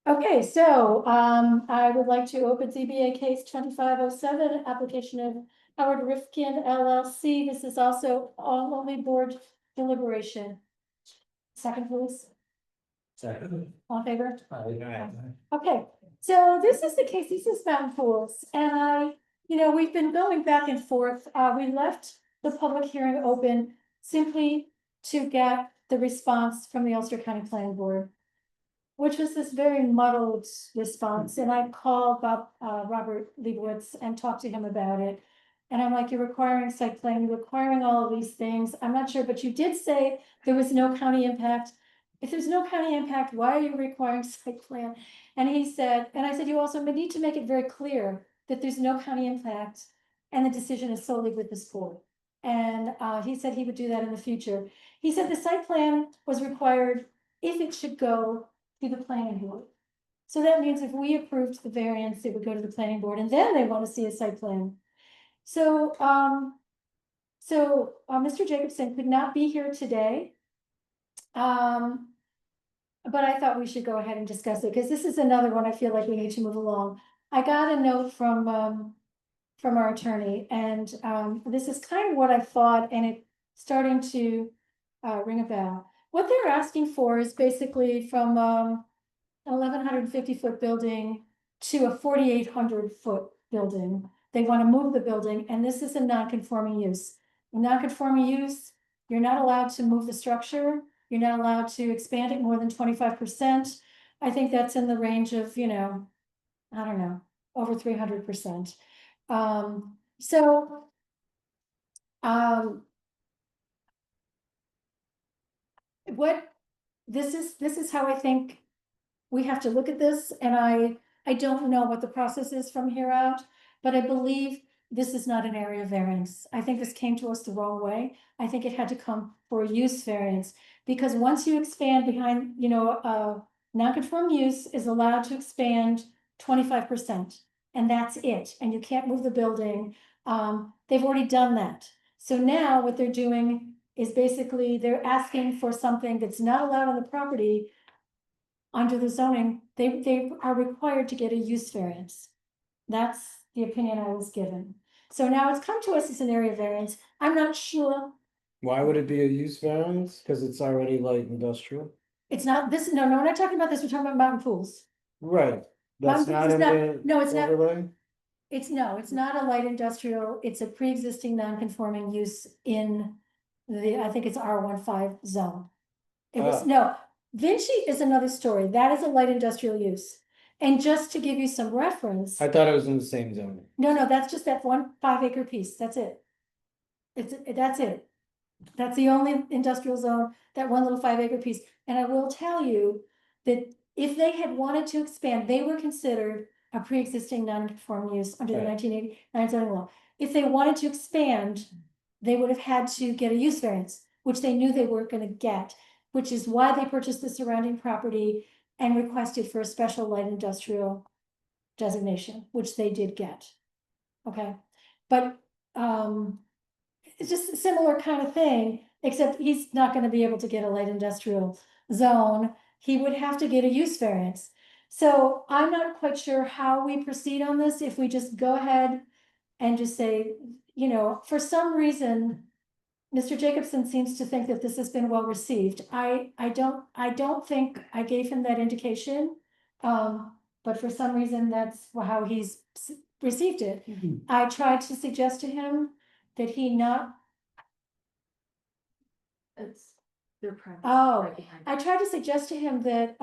Okay, so, I would like to open ZBA case 2507, application of Howard Rifkin LLC. This is also all only board deliberation. Second, please, Second. all in favor? I, Okay, so this is the case, this is Mountain Pools, and we've been going back and forth. We left the public hearing open simply to get the response from the Ulster County Planning Board, which was this very muddled response, and I called Robert Leibowitz and talked to him about it. And I'm like, you're requiring site plan, you're requiring all of these things, I'm not sure, but you did say there was no county impact. If there's no county impact, why are you requiring site plan? And he said, and I said, you also need to make it very clear that there's no county impact and the decision is solely with this board. And he said he would do that in the future. He said the site plan was required if it should go to the planning board. So that means if we approved the variance, it would go to the planning board and then they want to see a site plan. So, Mr. Jacobson could not be here today. But I thought we should go ahead and discuss it, because this is another one I feel like we need to move along. I got a note from our attorney, and, this is kind of what I thought, and it's starting to, ring a bell. What they're asking for is basically from, 1,150-foot building to a 4,800-foot building. They want to move the building, and this is a non-conforming use. A non-conforming use, you're not allowed to move the structure, you're not allowed to expand it more than 25%. I think that's in the range of, I don't know, over 300%. What, this is how I think we have to look at this, and I don't know what the process is from here out, but I believe this is not an area variance. I think this came to us the wrong way. I think it had to come for a use variance, because once you expand behind, non-conforming use is allowed to expand 25%, and that's it, and you can't move the building. They've already done that. So now what they're doing is basically they're asking for something that's not allowed on the property. Under the zoning, they are required to get a use variance. That's the opinion I was given. So now it's come to us as an area variance. I'm not sure. Why would it be a use variance? Because it's already light industrial. It's not this, no, we're not talking about this, we're talking about mountain pools. Right, that's Mountain not pools in is not- the no, it's not. overlay? It's not a light industrial, it's a pre-existing non-conforming use in I think it's R15 zone. It was, Ah. no, Vinci is another story, that is a light industrial use. And just to give you some reference, I thought it was in the same zone. no, that's just that 1 5-acre piece, that's it. That's it. That's the only industrial zone, that one little 5-acre piece. And I will tell you that if they had wanted to expand, they were considered a pre-existing non-conforming use under the Right. 1989 zoning law. If they wanted to expand, they would have had to get a use variance, which they knew they weren't gonna get, which is why they purchased the surrounding property and requested for a special light industrial designation, which they did get. Okay, but, it's just a similar kind of thing, except he's not gonna be able to get a light industrial zone. He would have to get a use variance. So I'm not quite sure how we proceed on this, if we just go ahead and just say, you know, for some reason, Mr. Jacobson seems to think that this has been well received. I don't think I gave him that indication. But for some reason, that's how he's received it. I tried to suggest to him that he not, It's their premise. Oh, right behind it. I tried to suggest to him that,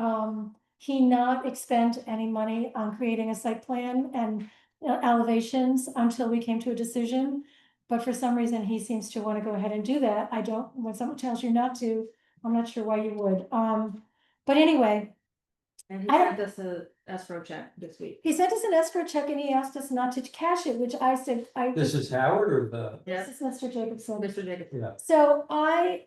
he not expend any money on creating a site plan and elevations until we came to a decision. But for some reason, he seems to want to go ahead and do that. I don't, when someone tells you not to, I'm not sure why you would. But anyway, And he I don't- sent us a escrow check this week. he sent us an escrow check and he asked us not to cash it, which I said, This is Howard or the, this is Mr. Jacobson. Mr. Jacobson. yeah, So I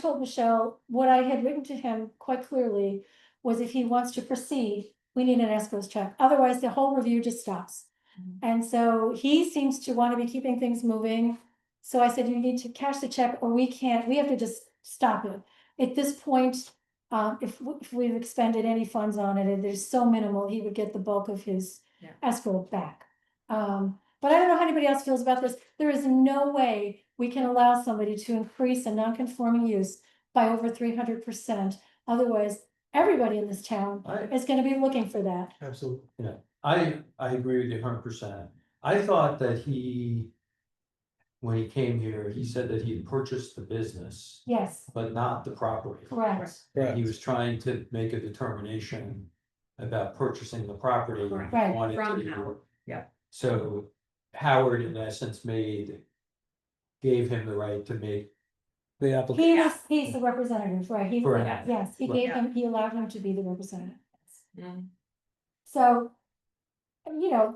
told Michelle, what I had written to him quite clearly was if he wants to proceed, we need an escrow check. Otherwise, the whole review just stops. Mhm. And so he seems to want to be keeping things moving. So I said, you need to cash the check or we have to just stop it. At this point, if we've expended any funds on it, and there's so minimal, he would get the bulk of his Yeah. escrow back. But I don't know how anybody else feels about this. There is no way we can allow somebody to increase a non-conforming use by over 300%. Otherwise, everybody in this town is gonna be looking for that. Absolutely. I agree with you 100%. I thought that when he came here, he said that he purchased the business, Yes, but not the property. correct, He was trying to make a determination about purchasing the property. and Correct. Right. wanted From to- Howard, yeah. So Howard in essence gave him the right to make, The application, he's the representative, right? He, Correct. yes, he Right. gave him, he allowed him to be the representative. Mhm. So, you know,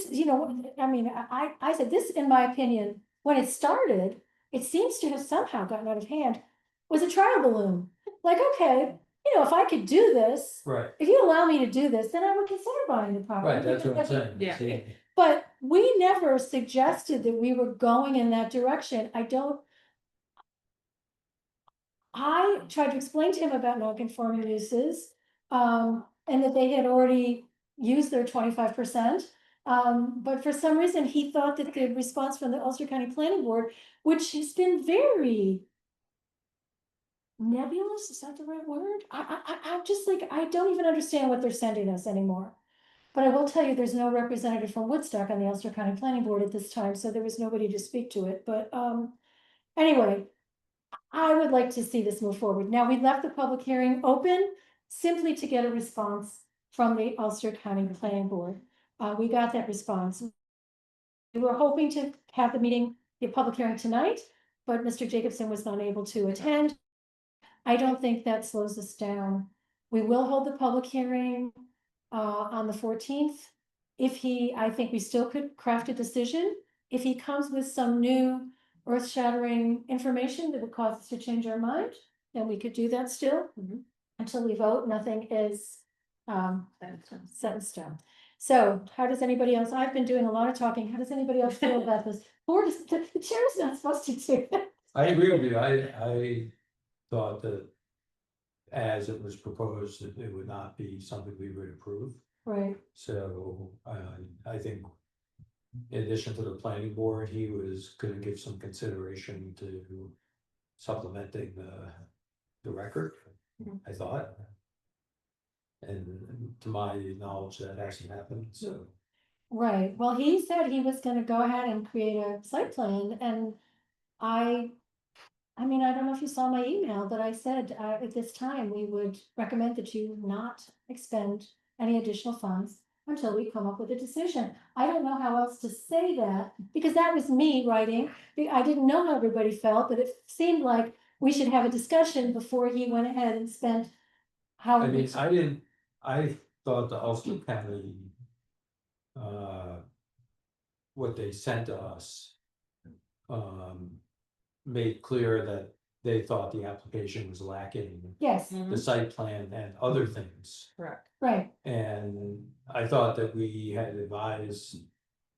you know, I mean, I said this, in my opinion, when it started, it seems to have somehow gotten out of hand, was a trial balloon. Like, okay, you know, if I could do this, right, if you allow me to do this, then I would consider buying the property. right, that's what I'm saying. Yeah. See, But we never suggested that we were going in that direction. I tried to explain to him about non-conforming uses, and that they had already used their 25%. But for some reason, he thought that the response from the Ulster County Planning Board, which has been very nebulous, is that the right word? I'm just like, I don't even understand what they're sending us anymore. But I will tell you, there's no representative from Woodstock on the Ulster County Planning Board at this time, so there was nobody to speak to it, but, anyway. I would like to see this move forward. Now, we left the public hearing open simply to get a response from the Ulster County Planning Board. We got that response. We were hoping to have the public hearing tonight, but Mr. Jacobson was not able to attend. I don't think that slows us down. We will hold the public hearing on the 14th. I think we still could craft a decision. If he comes with some new earth-shattering information that would cause us to change our mind, then we could do that still. Mhm. Until we vote, nothing is That's fine. set in stone. So how does anybody else, I've been doing a lot of talking, how does anybody else feel about this? The chair's not supposed to do that. I agree with you, I thought that as it was proposed, that it would not be something we would approve. Right, So, I think in addition to the planning board, he was gonna give some consideration to supplementing the record, Mhm. I thought. And to my knowledge, that hasn't happened, so. right. Well, he said he was gonna go ahead and create a site plan and I mean, I don't know if you saw my email, but I said, at this time, we would recommend that you not expend any additional funds until we come up with a decision. I don't know how else to say that, because that was me writing. I didn't know how everybody felt, but it seemed like we should have a discussion before he went ahead and spent how. I mean, I thought the Ulster County. What they sent to us. Made clear that they thought the application was lacking Yes, the site plan and other things. Correct. right, And I thought that we had advised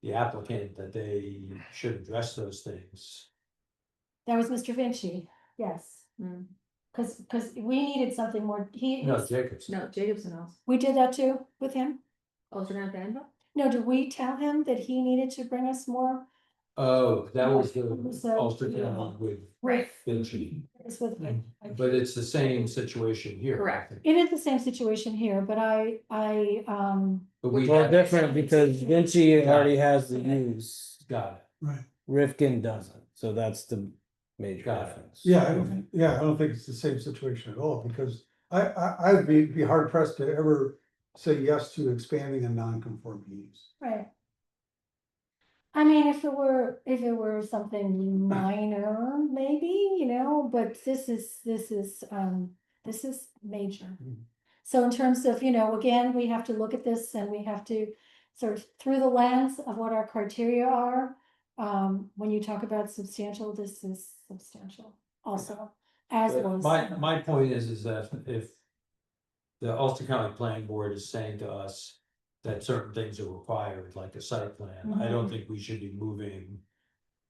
the applicant that they should address those things. that was Mr. Vinci, yes. Mm. Cause we needed something more, No, Jacobs. No, Jacobson House. we did that too with him? Ulster County Planning Board? No, did we tell him that he needed to bring us more? Oh, that was the It was, Ulster County with Right. Vinci, It's with, but it's the same situation here. I Correct. think. it is the same situation here, but But we Well, have- different because Vinci already has the use, Got it. Right. Rifkin doesn't, so that's the major Got it. difference. Yeah, I don't think it's the same situation at all, because I'd be hard pressed to ever say yes to expanding a non-conforming use. right. I mean, if it were something minor, maybe, you know, but this is major. So in terms of, you know, again, we have to look at this and we have to sort of through the lens of what our criteria are. When you talk about substantial, this is substantial also, as But was. my point is that if the Ulster County Planning Board is saying to us that certain things are required, like a site plan, I don't think we should be moving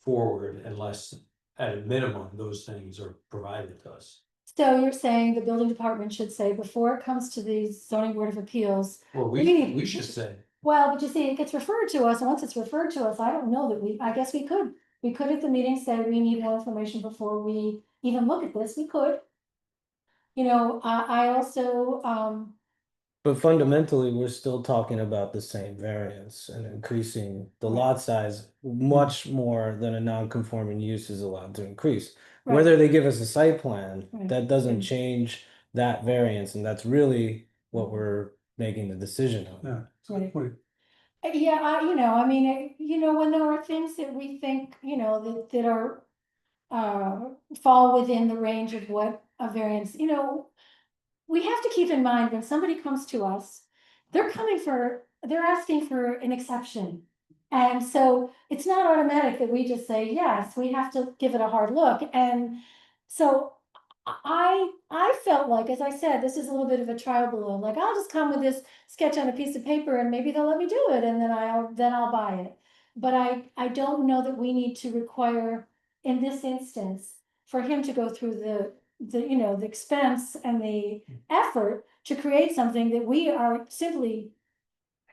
forward unless, at a minimum, those things are provided to us. So you're saying the building department should say, before it comes to the zoning board of appeals, Well, We- we should say, well, but you see, it gets referred to us, and once it's referred to us, I don't know that I guess we could at the meeting say we need more information before we even look at this, we could. You know, I also, But fundamentally, we're still talking about the same variance and increasing the lot size much more than a non-conforming use is allowed to increase. Right. Whether they give us a site plan, Right. that doesn't change that variance, and that's really what we're making the decision on. Yeah, that's a good Right. point. yeah, you know, I mean, you know, when there are things that we think, you know, that are fall within the range of what a variance, you know, we have to keep in mind when somebody comes to us, they're asking for an exception. And so it's not automatic that we just say, yes, we have to give it a hard look. And so I felt like, as I said, this is a little bit of a trial balloon, like I'll just come with this sketch on a piece of paper and maybe they'll let me do it and then I'll buy it. But I don't know that we need to require in this instance for him to go through the you know, the expense and the effort to create something that we are simply,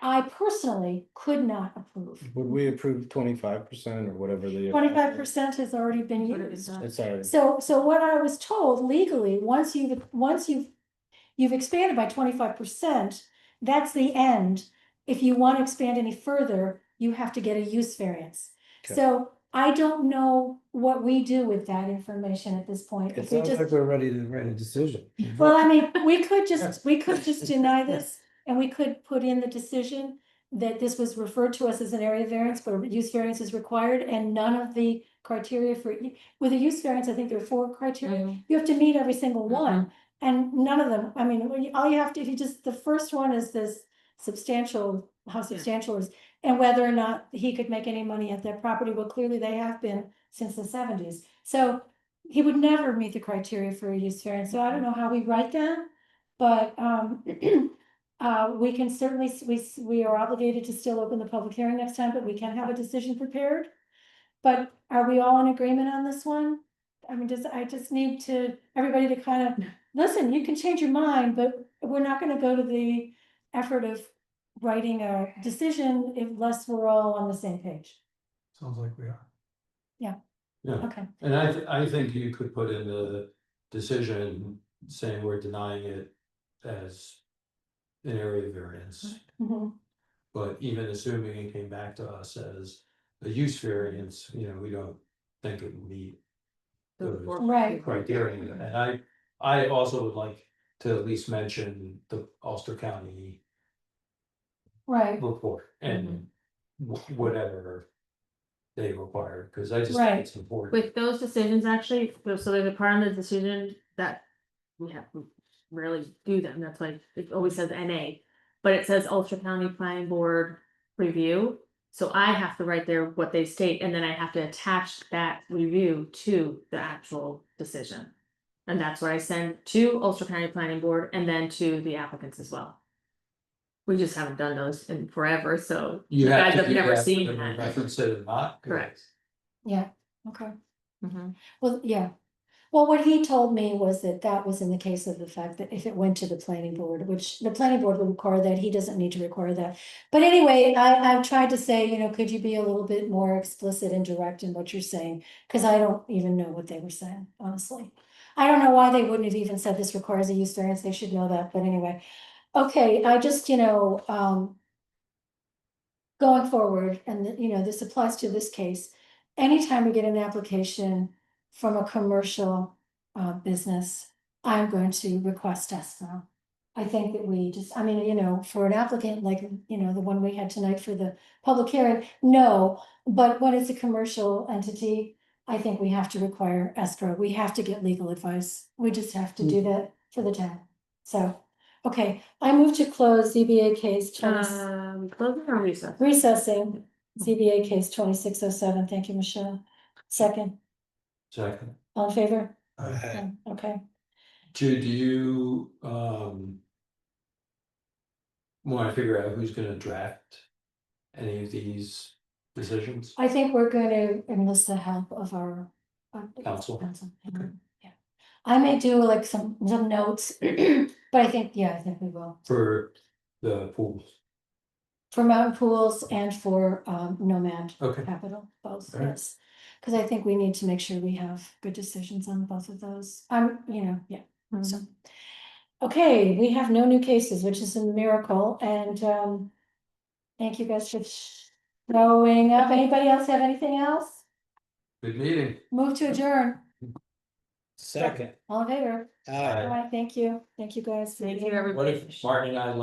I personally could not approve. Would we approve 25% or whatever the? 25% has already been It's already used. done. It's already. So what I was told legally, once you've expanded by 25%, that's the end. If you want to expand any further, you have to get a use variance. Okay. So I don't know what we do with that information at this point. It If we sounds just, like we're ready to write a decision. well, I mean, we could just deny this and we could put in the decision that this was referred to us as an area variance, but a use variance is required and none of the criteria for, with a use variance, I think there are 4 criteria. You have to meet every single one. And none of them, I mean, all you have to, if you just, the first one is this substantial, how substantial is, and whether or not he could make any money at that property, well, clearly they have been since the 70s. So he would never meet the criteria for a use variance, so I don't know how we write that, but we can certainly, we are obligated to still open the public hearing next time, but we can have a decision prepared. But are we all in agreement on this one? I mean, I just need everybody to kind of, listen, you can change your mind, but we're not gonna go to the effort of writing a decision unless we're all on the same page. Sounds like we are. yeah, Okay, and I think you could put in the decision saying we're denying it as an area variance. mhm, But even assuming it came back to us as a use variance, you know, we don't think it would meet those Right. criteria. And I also would like to at least mention the Ulster County right, report and whatever they require, because I just Right. think it's important. With those decisions, actually, so there's a part of the decision that we have to rarely do them, that's why it always says NA. But it says Ulster County Planning Board review, so I have to write there what they state, and then I have to attach that review to the actual decision. And that's what I send to Ulster County Planning Board and then to the applicants as well. We just haven't done those in forever, so you guys have do never that, seen whether that. Reference it or not. Correct. yeah, okay. Mhm. Well, yeah, Well, what he told me was that that was in the case of the fact that if it went to the planning board, which the planning board would require that, he doesn't need to require that. But anyway, I've tried to say, could you be a little bit more explicit and direct in what you're saying? Cause I don't even know what they were saying, honestly. I don't know why they wouldn't have even said this requires a use variance, they should know that, but anyway. Okay, I just, going forward, and this applies to this case. Anytime we get an application from a commercial business, I'm going to request escrow. I think that we just, for an applicant like, the one we had tonight for the public hearing, no. But when it's a commercial entity, I think we have to require escrow. We have to get legal advice. We just have to do that for the town. So, okay, I move to close ZBA case 20 Closing or recess? recessing, ZBA case 2607. Thank you, Michelle. Second, Second. all in favor? Aye. Okay, Do you, want to figure out who's gonna draft any of these decisions? I think we're going to enlist the help of our Council. Yeah, I may do like some notes, but I think we will. For the pools. For mountain pools and for Nomad Okay. Capital, both, All right. yes. Cause I think we need to make sure we have good decisions on both of those. So. Okay, we have no new cases, which is a miracle, and thank you guys for showing up. Anybody else have anything else? Good meeting. Move to adjourn. Second. All in favor? Aye. All right, thank you. Thank you guys. Thank you, being here. everybody. What if Martin and I